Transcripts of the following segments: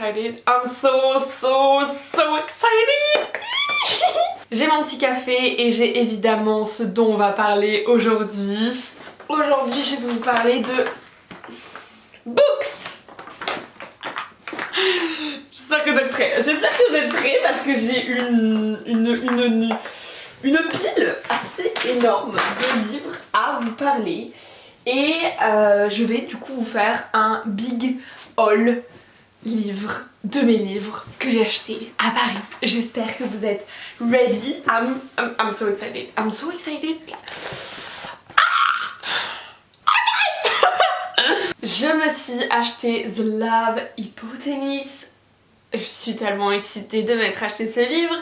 excited. I'm so excited. J'ai mon petit café et j'ai évidemment ce dont on va parler aujourd'hui. Aujourd'hui, je vais vous parler de books. J'espère que vous êtes prêts. J'espère que vous êtes prêts parce que j'ai une pile assez énorme de livres à vous parler. Et je vais du coup vous faire un big haul livre de mes livres que j'ai achetés à Paris. J'espère que vous êtes ready. I'm so excited. I'm so excited. Je me suis acheté The Love Hypothesis. Je suis tellement excitée de m'être acheté ce livre.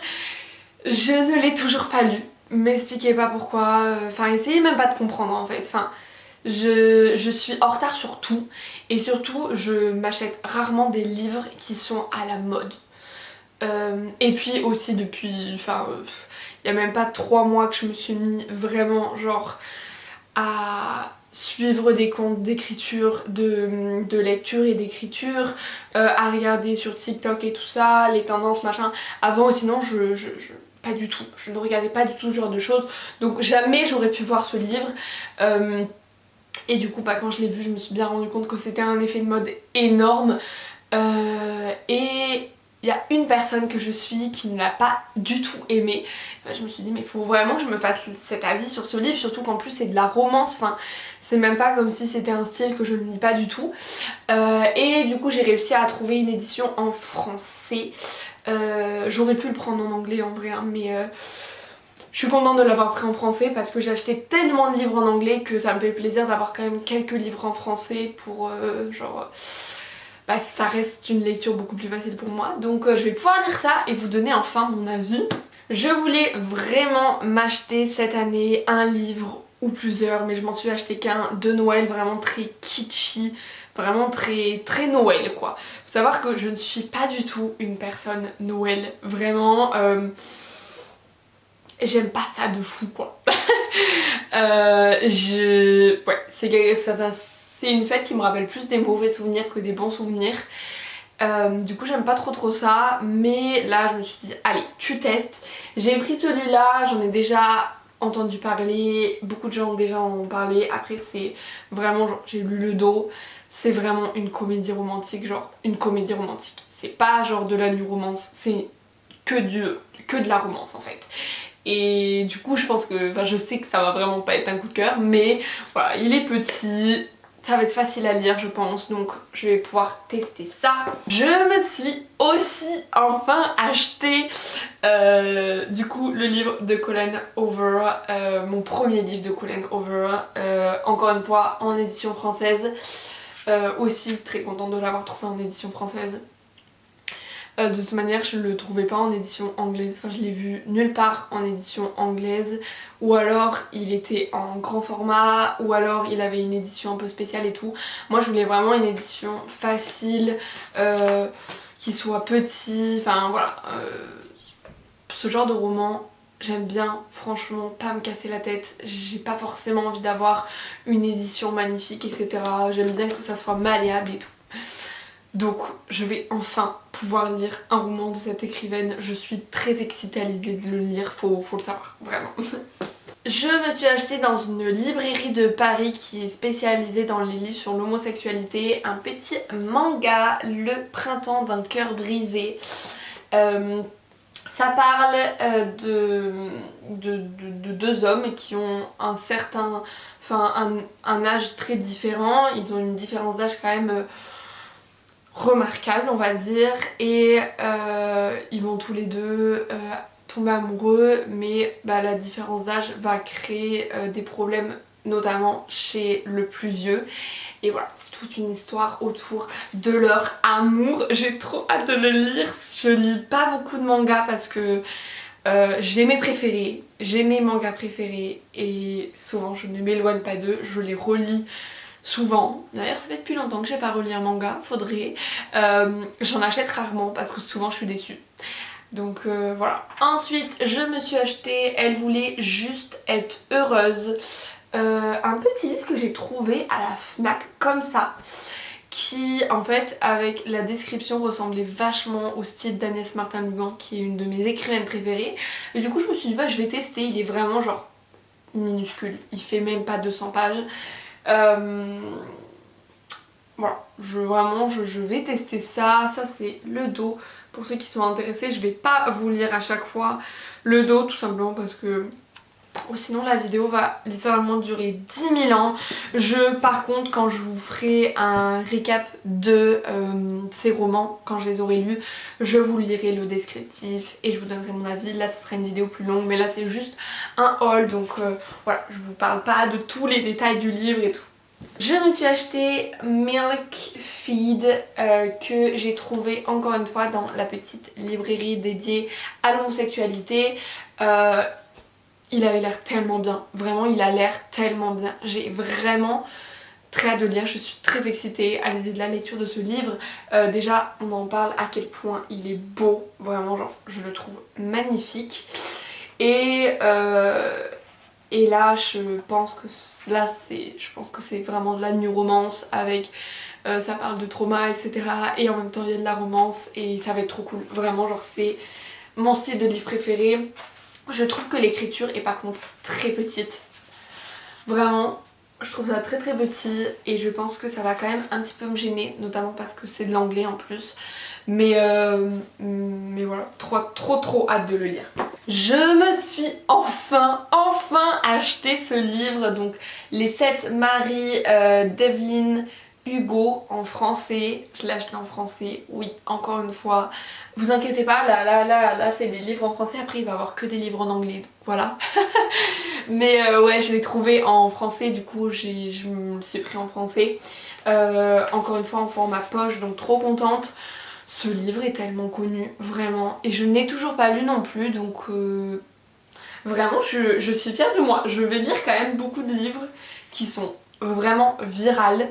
Je ne l'ai toujours pas lu. M'expliquez pas pourquoi. Enfin, essayez même pas de comprendre en fait. Enfin, je suis en retard sur tout. Et surtout, je m'achète rarement des livres qui sont à la mode. Et puis aussi depuis... Enfin, il y a même pas 3 mois que je me suis mis vraiment genre à suivre des comptes d'écriture, de lecture et d'écriture, à regarder sur TikTok et tout ça, les tendances machin. Avant sinon pas du tout, je ne regardais pas du tout ce genre de choses, donc jamais j'aurais pu voir ce livre. Et du coup quand je l'ai vu je me suis bien rendu compte que c'était un effet de mode énorme. Et il y a une personne que je suis qui ne l'a pas du tout aimé. Je me suis dit mais il faut vraiment que je me fasse cet avis sur ce livre, surtout qu'en plus c'est de la romance, enfin c'est même pas comme si c'était un style que je ne lis pas du tout. Et du coup j'ai réussi à trouver une édition en français. J'aurais pu le prendre en anglais en vrai, hein, mais je suis contente de l'avoir pris en français parce que j'ai acheté tellement de livres en anglais que ça me fait plaisir d'avoir quand même quelques livres en français pour ça reste une lecture beaucoup plus facile pour moi. Donc je vais pouvoir lire ça et vous donner enfin mon avis. Je voulais vraiment m'acheter cette année un livre ou plusieurs, mais je m'en suis acheté qu'un de Noël, vraiment très kitschy, vraiment très Noël quoi. Faut savoir que je ne suis pas du tout une personne Noël, vraiment j'aime pas ça de fou quoi. C'est une fête qui me rappelle plus des mauvais souvenirs que des bons souvenirs. Du coup j'aime pas trop ça, mais là je me suis dit allez tu testes. J'ai pris celui-là, j'en ai déjà entendu parler, beaucoup de gens déjà en ont parlé. Après c'est vraiment genre j'ai lu le dos, c'est vraiment une comédie romantique, genre une comédie romantique. C'est pas genre de la new romance, c'est que de la romance en fait. Et du coup je pense que, enfin je sais que ça va vraiment pas être un coup de cœur, mais voilà il est petit. Ça va être facile à lire je pense, donc je vais pouvoir tester ça. Je me suis aussi enfin acheté du coup le livre de Colleen Hoover, mon premier livre de Colleen Hoover, encore une fois en édition française. Aussi très contente de l'avoir trouvé en édition française. De toute manière je le trouvais pas en édition anglaise, enfin je l'ai vu nulle part en édition anglaise, ou alors il était en grand format, ou alors il avait une édition un peu spéciale et tout. Moi je voulais vraiment une édition facile, qui soit petit, enfin voilà. Ce genre de roman j'aime bien, franchement, pas me casser la tête, j'ai pas forcément envie d'avoir une édition magnifique etc. J'aime bien que ça soit malléable et tout. Donc je vais enfin pouvoir lire un roman de cette écrivaine, je suis très excitée à l'idée de le lire, faut le savoir, vraiment. Je me suis acheté dans une librairie de Paris qui est spécialisée dans les livres sur l'homosexualité un petit manga, Le printemps d'un cœur brisé. Ça parle de deux hommes qui ont un certain, un âge très différent, ils ont une différence d'âge quand même remarquable on va dire, et ils vont tous les deux tomber amoureux, mais la différence d'âge va créer des problèmes notamment chez le plus vieux, et voilà c'est toute une histoire autour de leur amour. J'ai trop hâte de le lire. Je lis pas beaucoup de mangas parce que j'ai mes préférés, j'ai mes mangas préférés et souvent je ne m'éloigne pas d'eux, je les relis souvent. D'ailleurs ça fait depuis longtemps que j'ai pas relu un manga, faudrait. J'en achète rarement parce que souvent je suis déçue. Donc voilà. Ensuite je me suis acheté Elle voulait juste être heureuse. Un petit livre que j'ai trouvé à la FNAC comme ça, qui en fait avec la description ressemblait vachement au style d'Agnès Martin-Lugan qui est une de mes écrivaines préférées. Et du coup je me suis dit bah je vais tester, il est vraiment genre minuscule, il fait même pas 200 pages. Voilà, je vais tester ça. Ça c'est le dos. Pour ceux qui sont intéressés, je vais pas vous lire à chaque fois le dos tout simplement parce que sinon la vidéo va littéralement durer 10 000 ans. Par contre, quand je vous ferai un récap de ces romans, quand je les aurai lus, je vous lirai le descriptif et je vous donnerai mon avis. Là, ce sera une vidéo plus longue, mais là c'est juste un haul, donc voilà, je vous parle pas de tous les détails du livre et tout. Je me suis acheté Milk Feed que j'ai trouvé encore une fois dans la petite librairie dédiée à l'homosexualité. Il avait l'air tellement bien, vraiment il a l'air tellement bien. J'ai vraiment très hâte de le lire, je suis très excitée à l'idée de la lecture de ce livre. Déjà on en parle à quel point il est beau, vraiment genre je le trouve magnifique. Et là je pense que c'est vraiment de la new romance avec ça parle de trauma etc. Et en même temps il y a de la romance et ça va être trop cool. Vraiment genre c'est mon style de livre préféré. Je trouve que l'écriture est par contre très petite. Vraiment, je trouve ça très petit et je pense que ça va quand même un petit peu me gêner, notamment parce que c'est de l'anglais en plus. Mais voilà, trop hâte de le lire. Je me suis enfin acheté ce livre, donc Les 7 maris d'Evelyn Hugo en français. Je l'ai acheté en français, oui, encore une fois. Vous inquiétez pas, là c'est des livres en français, après il va y avoir que des livres en anglais, donc voilà. Mais ouais, je l'ai trouvé en français, du coup je me le suis pris en français. Encore une fois en format poche, donc trop contente. Ce livre est tellement connu, vraiment, et je n'ai toujours pas lu non plus, donc vraiment je suis fière de moi. Je vais lire quand même beaucoup de livres qui sont vraiment virales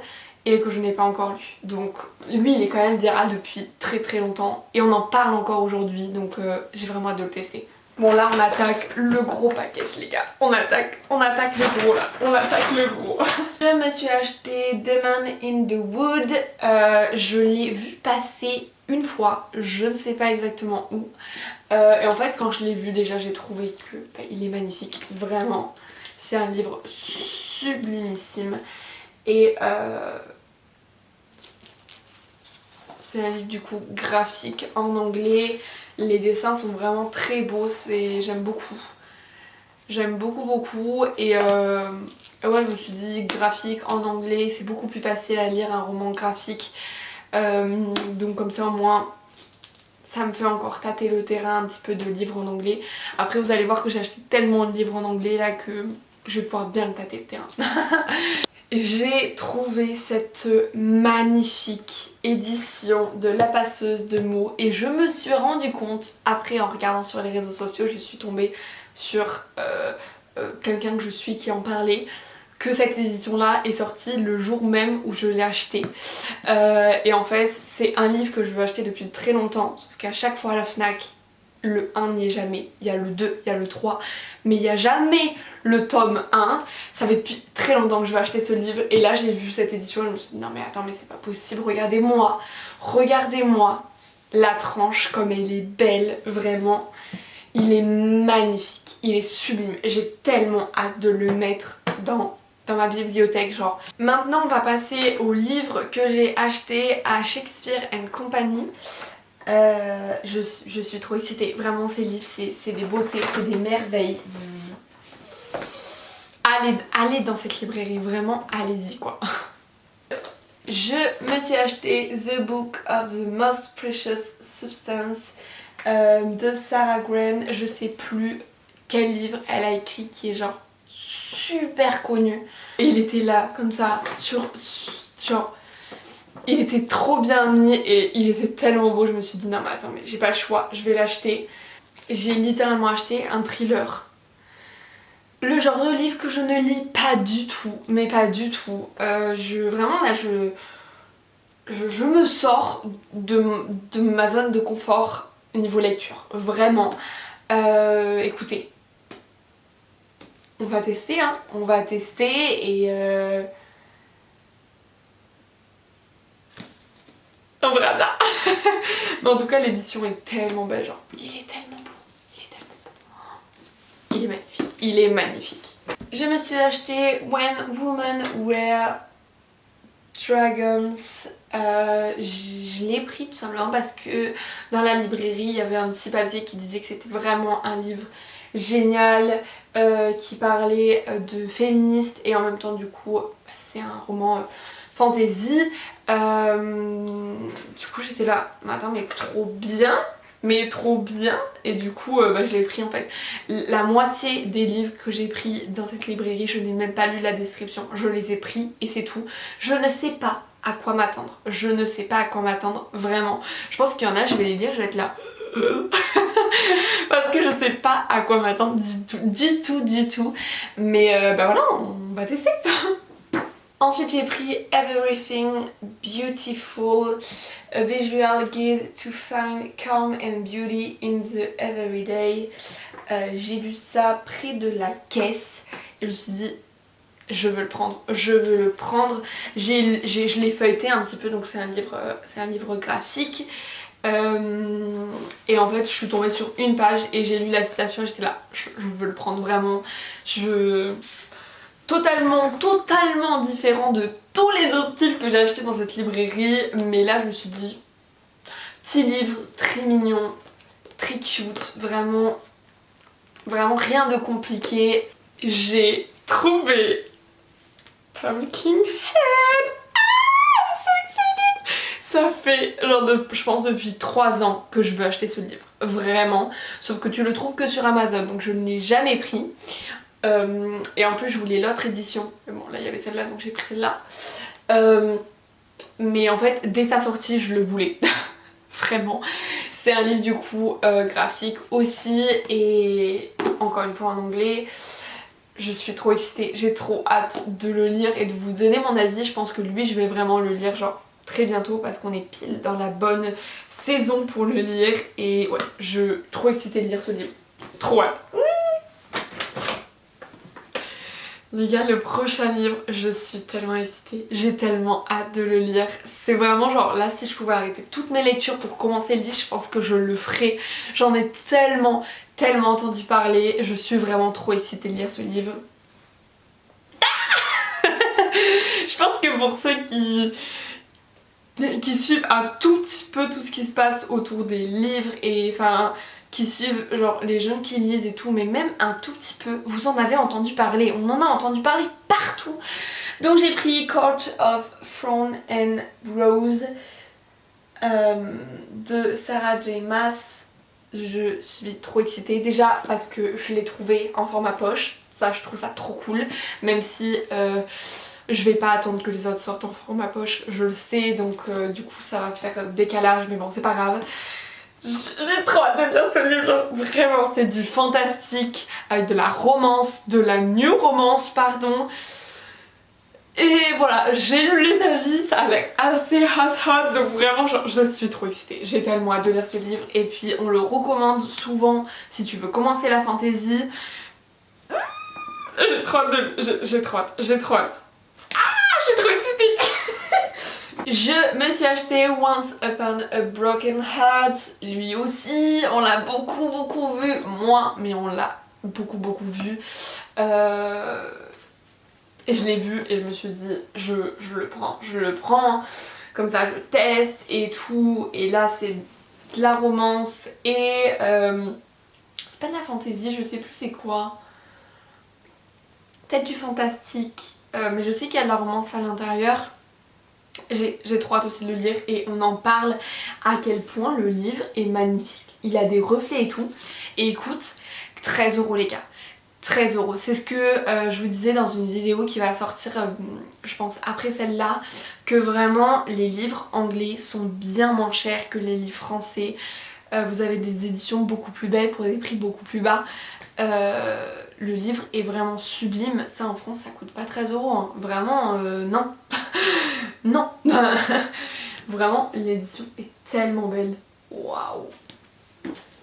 et que je n'ai pas encore lu. Donc lui il est quand même viral depuis très longtemps et on en parle encore aujourd'hui, donc j'ai vraiment hâte de le tester. Bon là on attaque le gros package les gars, on attaque le gros là, on attaque le gros. Je me suis acheté Demon in the Wood, je l'ai vu passer une fois, je ne sais pas exactement où. Et en fait quand je l'ai vu déjà j'ai trouvé que il est magnifique, vraiment. C'est un livre sublimissime et c'est un livre du coup graphique en anglais. Les dessins sont vraiment très beaux, j'aime beaucoup. J'aime beaucoup et ouais je me suis dit graphique en anglais c'est beaucoup plus facile à lire un roman graphique. Donc comme ça au moins ça me fait encore tâter le terrain un petit peu de livres en anglais. Après vous allez voir que j'ai acheté tellement de livres en anglais là que je vais pouvoir bien le tâter le terrain. J'ai trouvé cette magnifique édition de La Passeuse de mots et je me suis rendu compte, après en regardant sur les réseaux sociaux, je suis tombée sur quelqu'un que je suis qui en parlait, que cette édition là est sortie le jour même où je l'ai acheté. Et en fait c'est un livre que je veux acheter depuis très longtemps, sauf qu'à chaque fois à la FNAC, le 1 n'y est jamais, il y a le 2, il y a le 3, mais il n'y a jamais le tome 1. Ça fait depuis très longtemps que je veux acheter ce livre et là j'ai vu cette édition et je me suis dit non mais attends mais c'est pas possible, regardez-moi la tranche comme elle est belle, vraiment. Il est magnifique, il est sublime, j'ai tellement hâte de le mettre dans ma bibliothèque genre. Maintenant on va passer au livre que j'ai acheté à Shakespeare & Company. Je suis trop excitée, vraiment ces livres c'est des beautés, c'est des merveilles. Allez dans cette librairie, vraiment allez-y quoi. Je me suis acheté The Book of the Most Precious Substance de Sarah Graham. Je sais plus quel livre elle a écrit qui est genre super connu. Et il était là comme ça genre il était trop bien mis et il était tellement beau. Je me suis dit non mais attends mais j'ai pas le choix, je vais l'acheter. J'ai littéralement acheté un thriller. Le genre de livre que je ne lis pas du tout, mais pas du tout. Vraiment là je me sors de ma zone de confort niveau lecture, vraiment. Écoutez, on va tester hein, on va tester et On verra bien. Mais en tout cas l'édition est tellement belle, genre il est tellement beau, il est tellement beau. Il est magnifique, il est magnifique. Je me suis acheté When Women Wear Dragons. Je l'ai pris tout simplement parce que dans la librairie il y avait un petit papier qui disait que c'était vraiment un livre génial, qui parlait de féministe et en même temps du coup c'est un roman fantasy. Du coup j'étais là, attends mais trop bien, mais trop bien, et du coup je l'ai pris en fait. La moitié des livres que j'ai pris dans cette librairie, je n'ai même pas lu la description, je les ai pris et c'est tout. Je ne sais pas à quoi m'attendre, je ne sais pas à quoi m'attendre, vraiment. Je pense qu'il y en a, je vais les lire, je vais être là parce que je sais pas à quoi m'attendre du tout, mais bah voilà, on va tester. Ensuite j'ai pris Everything Beautiful, a visual guide to find calm and beauty in the everyday. J'ai vu ça près de la caisse et je me suis dit je veux le prendre, je veux le prendre. Je l'ai feuilleté un petit peu, donc c'est un livre graphique. Et en fait je suis tombée sur une page et j'ai lu la citation et j'étais là, je veux le prendre vraiment. Totalement différent de tous les autres styles que j'ai achetés dans cette librairie, mais là je me suis dit petit livre très mignon, très cute, vraiment rien de compliqué. J'ai trouvé Pumpkinhead. Ça fait genre je pense depuis 3 ans que je veux acheter ce livre, vraiment, sauf que tu le trouves que sur Amazon donc je ne l'ai jamais pris. Et en plus je voulais l'autre édition, mais bon là il y avait celle-là donc j'ai pris celle-là. Mais en fait dès sa sortie je le voulais, vraiment. C'est un livre du coup graphique aussi et encore une fois en anglais. Je suis trop excitée, j'ai trop hâte de le lire et de vous donner mon avis. Je pense que lui je vais vraiment le lire genre très bientôt parce qu'on est pile dans la bonne saison pour le lire et ouais, je suis trop excitée de lire ce livre, trop hâte. Les gars, le prochain livre, je suis tellement excitée, j'ai tellement hâte de le lire. C'est vraiment genre, là si je pouvais arrêter toutes mes lectures pour commencer le livre, je pense que je le ferais. J'en ai tellement entendu parler, je suis vraiment trop excitée de lire ce livre. Je pense que pour ceux qui suivent un tout petit peu tout ce qui se passe autour des livres et enfin qui suivent genre les gens qui lisent et tout, mais même un tout petit peu, vous en avez entendu parler, on en a entendu parler partout. Donc j'ai pris Court of Thorn and Rose de Sarah J Maas. Je suis trop excitée, déjà parce que je l'ai trouvé en format poche, ça je trouve ça trop cool, même si je vais pas attendre que les autres sortent en format poche, je le sais, donc du coup ça va faire décalage, mais bon c'est pas grave. J'ai trop hâte de lire ce livre, genre, vraiment c'est du fantastique avec de la romance, de la new romance pardon. Et voilà, j'ai lu les avis, ça a l'air assez hot, donc vraiment genre, je suis trop excitée. J'ai tellement hâte de lire ce livre et puis on le recommande souvent si tu veux commencer la fantasy. J'ai trop hâte. Je suis trop excitée. Je me suis acheté Once Upon a Broken Heart, lui aussi, on l'a beaucoup vu, moi, mais on l'a beaucoup vu. Et je l'ai vu et je me suis dit, je le prends, comme ça je teste et tout, et là c'est de la romance et c'est pas de la fantasy, je sais plus c'est quoi, peut-être du fantastique, mais je sais qu'il y a de la romance à l'intérieur. J'ai trop hâte aussi de le lire et on en parle à quel point le livre est magnifique. Il a des reflets et tout. Et écoute, 13 € les gars. 13 €. C'est ce que je vous disais dans une vidéo qui va sortir, je pense, après celle-là, que vraiment les livres anglais sont bien moins chers que les livres français. Vous avez des éditions beaucoup plus belles pour des prix beaucoup plus bas. Le livre est vraiment sublime. Ça en France ça coûte pas 13 €. Hein. Vraiment, non. Non. Vraiment, l'édition est tellement belle. Waouh.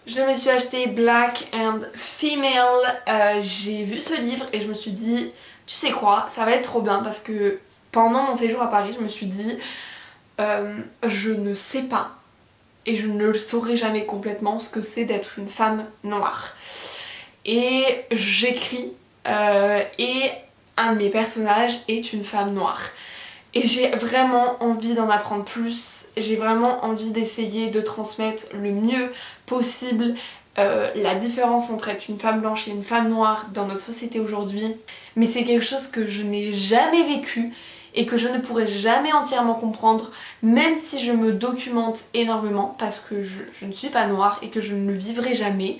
Je me suis acheté Black and Female. J'ai vu ce livre et je me suis dit, tu sais quoi, ça va être trop bien parce que pendant mon séjour à Paris, je me suis dit, je ne sais pas et je ne le saurai jamais complètement ce que c'est d'être une femme noire. Et j'écris et un de mes personnages est une femme noire. Et j'ai vraiment envie d'en apprendre plus, j'ai vraiment envie d'essayer de transmettre le mieux possible la différence entre être une femme blanche et une femme noire dans notre société aujourd'hui. Mais c'est quelque chose que je n'ai jamais vécu et que je ne pourrai jamais entièrement comprendre, même si je me documente énormément, parce que je ne suis pas noire et que je ne le vivrai jamais.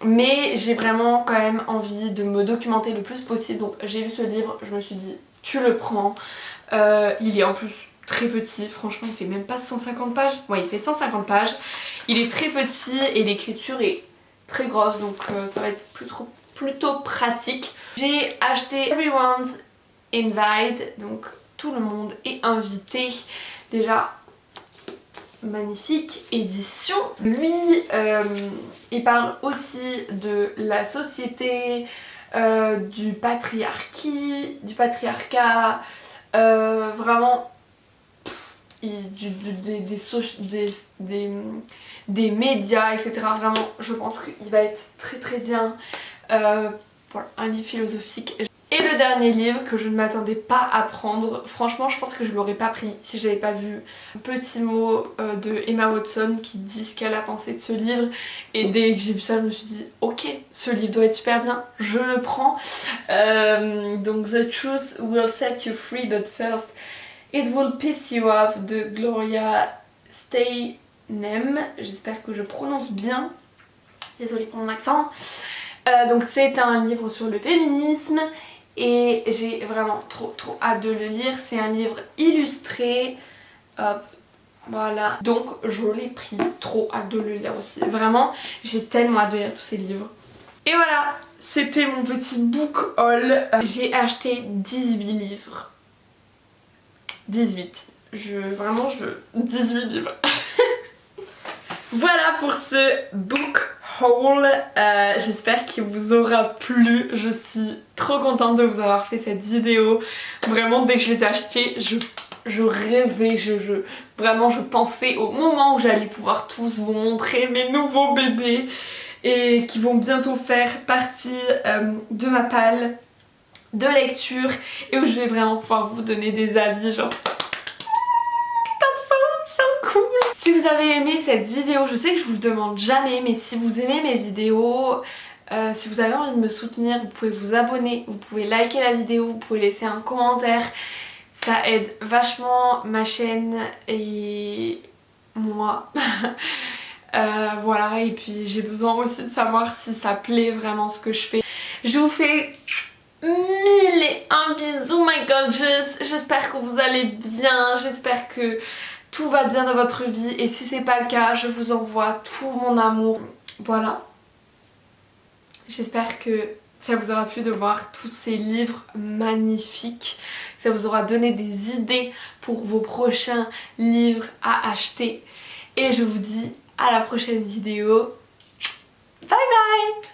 Mais j'ai vraiment quand même envie de me documenter le plus possible. Donc j'ai lu ce livre, je me suis dit tu le prends. Il est en plus très petit, franchement il fait même pas 150 pages. Ouais, il fait 150 pages. Il est très petit et l'écriture est très grosse, donc ça va être plutôt pratique. J'ai acheté Everyone's Invited, donc tout le monde est invité. Déjà magnifique édition. Lui il parle aussi de la société, du patriarcat, vraiment des médias, etc. Vraiment, je pense qu'il va être très très bien. Voilà, un livre philosophique. Et le dernier livre que je ne m'attendais pas à prendre, franchement je pense que je l'aurais pas pris si j'avais pas vu un petit mot de Emma Watson qui dit ce qu'elle a pensé de ce livre. Et dès que j'ai vu ça je me suis dit ok, ce livre doit être super bien, je le prends. Donc The Truth Will Set You Free But First It Will Piss You Off de Gloria Steinem. J'espère que je prononce bien, désolée pour mon accent. Donc c'est un livre sur le féminisme et j'ai vraiment trop hâte de le lire. C'est un livre illustré, hop, voilà, donc je l'ai pris, trop hâte de le lire aussi. Vraiment, j'ai tellement hâte de lire tous ces livres. Et voilà, c'était mon petit book haul. J'ai acheté 18 livres. 18. 18 livres. Voilà pour ce book haul, j'espère qu'il vous aura plu. Je suis trop contente de vous avoir fait cette vidéo. Vraiment dès que je les ai achetés, je rêvais, vraiment je pensais au moment où j'allais pouvoir tous vous montrer mes nouveaux bébés et qui vont bientôt faire partie de ma palle de lecture et où je vais vraiment pouvoir vous donner des avis genre cool. Si vous avez aimé cette vidéo, je sais que je vous le demande jamais, mais si vous aimez mes vidéos, si vous avez envie de me soutenir, vous pouvez vous abonner, vous pouvez liker la vidéo, vous pouvez laisser un commentaire. Ça aide vachement ma chaîne et moi. Voilà, et puis j'ai besoin aussi de savoir si ça plaît vraiment ce que je fais. Je vous fais 1001 bisous my gorgeous. J'espère que vous allez bien, j'espère que tout va bien dans votre vie et si c'est pas le cas, je vous envoie tout mon amour. Voilà. J'espère que ça vous aura plu de voir tous ces livres magnifiques. Ça vous aura donné des idées pour vos prochains livres à acheter. Et je vous dis à la prochaine vidéo. Bye bye!